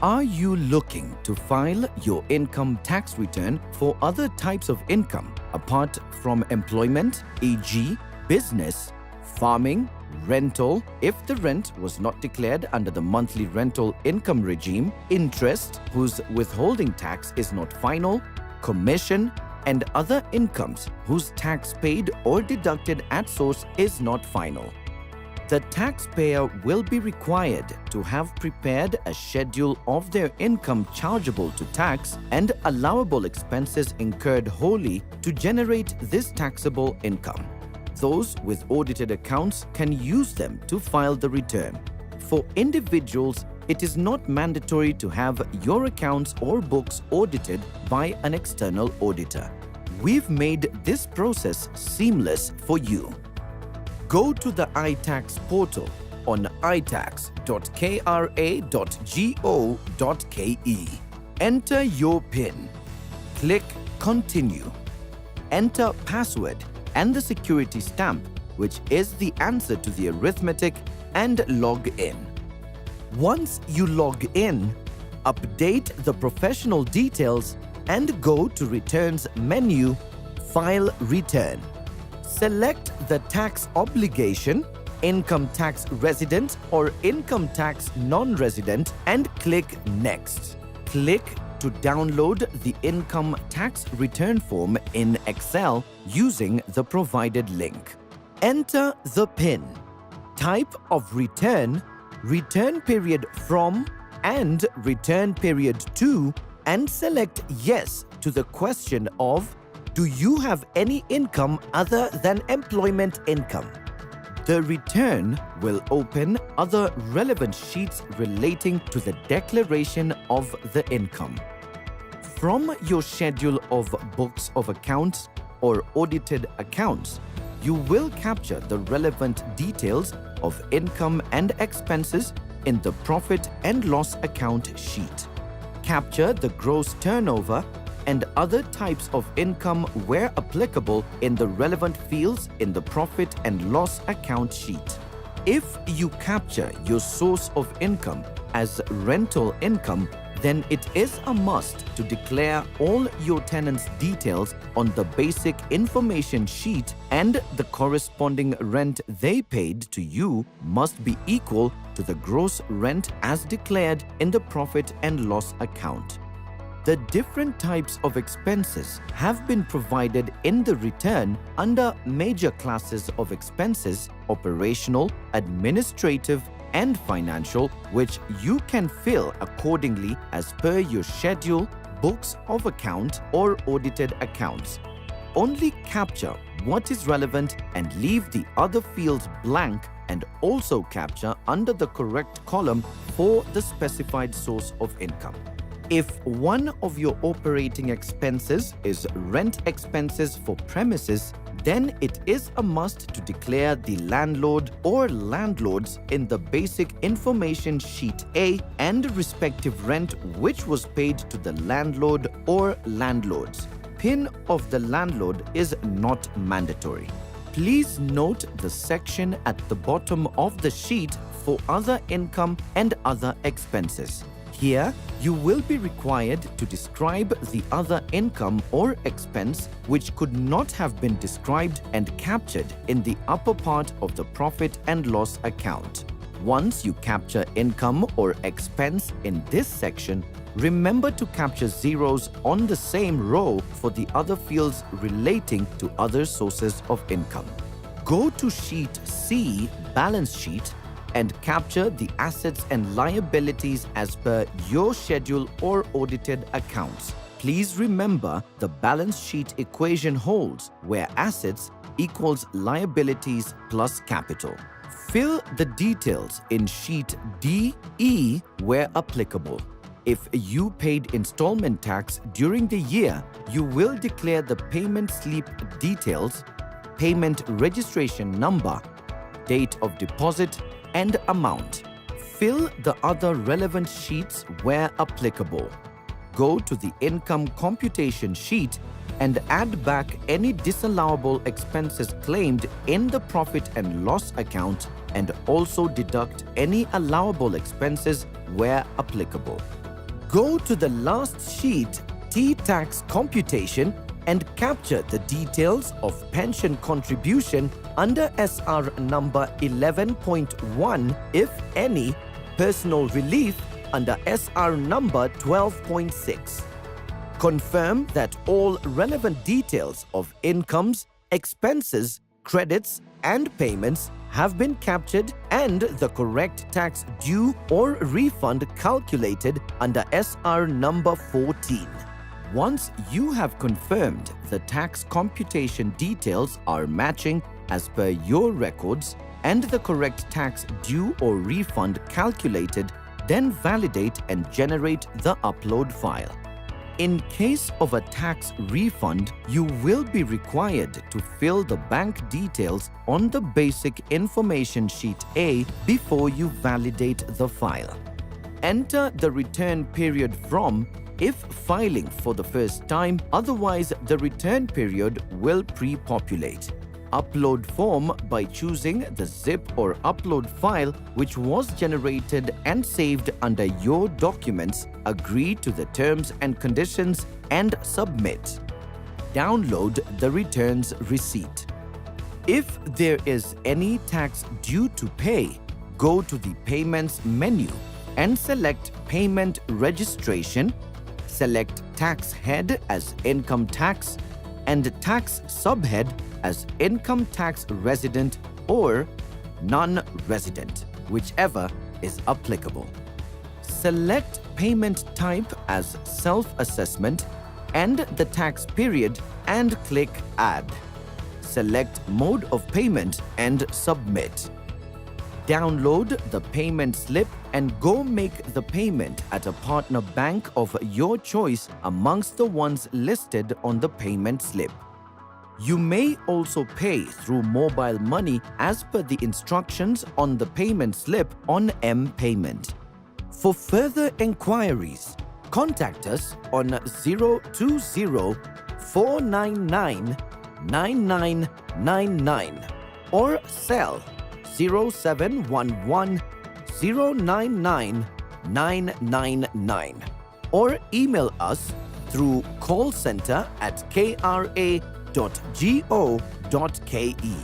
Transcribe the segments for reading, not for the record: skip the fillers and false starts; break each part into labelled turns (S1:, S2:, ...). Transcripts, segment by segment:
S1: Are you looking to file your income tax return for other types of income apart from employment, e.g., business, farming, rental, if the rent was not declared under the monthly rental income regime, interest whose withholding tax is not final, commission, and other incomes whose tax paid or deducted at source is not final? The taxpayer will be required to have prepared a schedule of their income chargeable to tax and allowable expenses incurred wholly to generate this taxable income. Those with audited accounts can use them to file the return. For individuals, it is not mandatory to have your accounts or books audited by an external auditor. We've made this process seamless for you. Go to the iTax portal on itax.kra.go.ke. Enter your PIN. Click Continue. Enter password and the security stamp, which is the answer to the arithmetic, and log in. Once you log in, update the professional details and go to Returns menu, File Return. Select the tax obligation, income tax resident or income tax non-resident, and click Next. Click to download the income tax return form in Excel using the provided link. Enter the PIN, type of return, return period from, and return period to, and select Yes to the question of do you have any income other than employment income? The return will open other relevant sheets relating to the declaration of the income. From your schedule of books of accounts or audited accounts, you will capture the relevant details of income and expenses in the profit and loss account sheet. Capture the gross turnover and other types of income where applicable in the relevant fields in the profit and loss account sheet. If you capture your source of income as rental income, then it is a must to declare all your tenants' details on the basic information sheet, and the corresponding rent they paid to you must be equal to the gross rent as declared in the profit and loss account. The different types of expenses have been provided in the return under major classes of expenses: operational, administrative, and financial, which you can fill accordingly as per your schedule, books of account, or audited accounts. Only capture what is relevant and leave the other fields blank, and also capture under the correct column for the specified source of income. If one of your operating expenses is rent expenses for premises, then it is a must to declare the landlord or landlords in the basic information sheet A and respective rent which was paid to the landlord or landlords. PIN of the landlord is not mandatory. Please note the section at the bottom of the sheet for other income and other expenses. Here, you will be required to describe the other income or expense which could not have been described and captured in the upper part of the profit and loss account. Once you capture income or expense in this section, remember to capture zeros on the same row for the other fields relating to other sources of income. Go to Sheet C, Balance Sheet, and capture the assets and liabilities as per your schedule or audited accounts. Please remember the balance sheet equation holds where assets equals liabilities plus capital. Fill the details in Sheet D, E where applicable. If you paid installment tax during the year, you will declare the payment slip details, payment registration number, date of deposit, and amount. Fill the other relevant sheets where applicable. Go to the income computation sheet and add back any disallowable expenses claimed in the profit and loss account, and also deduct any allowable expenses where applicable. Go to the last sheet, T-tax computation, and capture the details of pension contribution under SR number 11.1, if any, personal relief under SR number 12.6. Confirm that all relevant details of incomes, expenses, credits, and payments have been captured and the correct tax due or refund calculated under SR number 14. Once you have confirmed the tax computation details are matching as per your records and the correct tax due or refund calculated, then validate and generate the upload file. In case of a tax refund, you will be required to fill the bank details on the basic information sheet A before you validate the file. Enter the return period from if filing for the first time, otherwise the return period will pre-populate. Upload form by choosing the zip or upload file which was generated and saved under your documents, agree to the terms and conditions and submit. Download the returns receipt. If there is any tax due to pay, go to the Payments menu and select Payment Registration, select Tax Head as Income Tax and Tax Subhead as Income Tax Resident or Non-Resident, whichever is applicable. Select Payment Type as Self-Assessment and the tax period and click Add. Select Mode of Payment and Submit. Download the payment slip and go make the payment at a partner bank of your choice amongst the ones listed on the payment slip. You may also pay through mobile money as per the instructions on the payment slip on M-Payment. For further enquiries, contact us on 020-499-9999 or cell 0711 099 999 or email us through callcenter@kra.go.ke.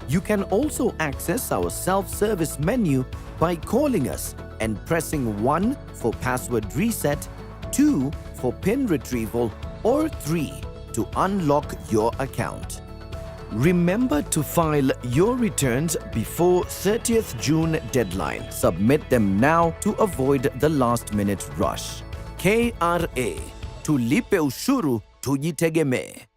S1: You can also access our self-service menu by calling us and pressing 1 for password reset, 2 for PIN retrieval, or 3 to unlock your account. Remember to file your returns before 30th June deadline. Submit them now to avoid the last-minute rush. KRA, tulipe ushuru tujitegemee.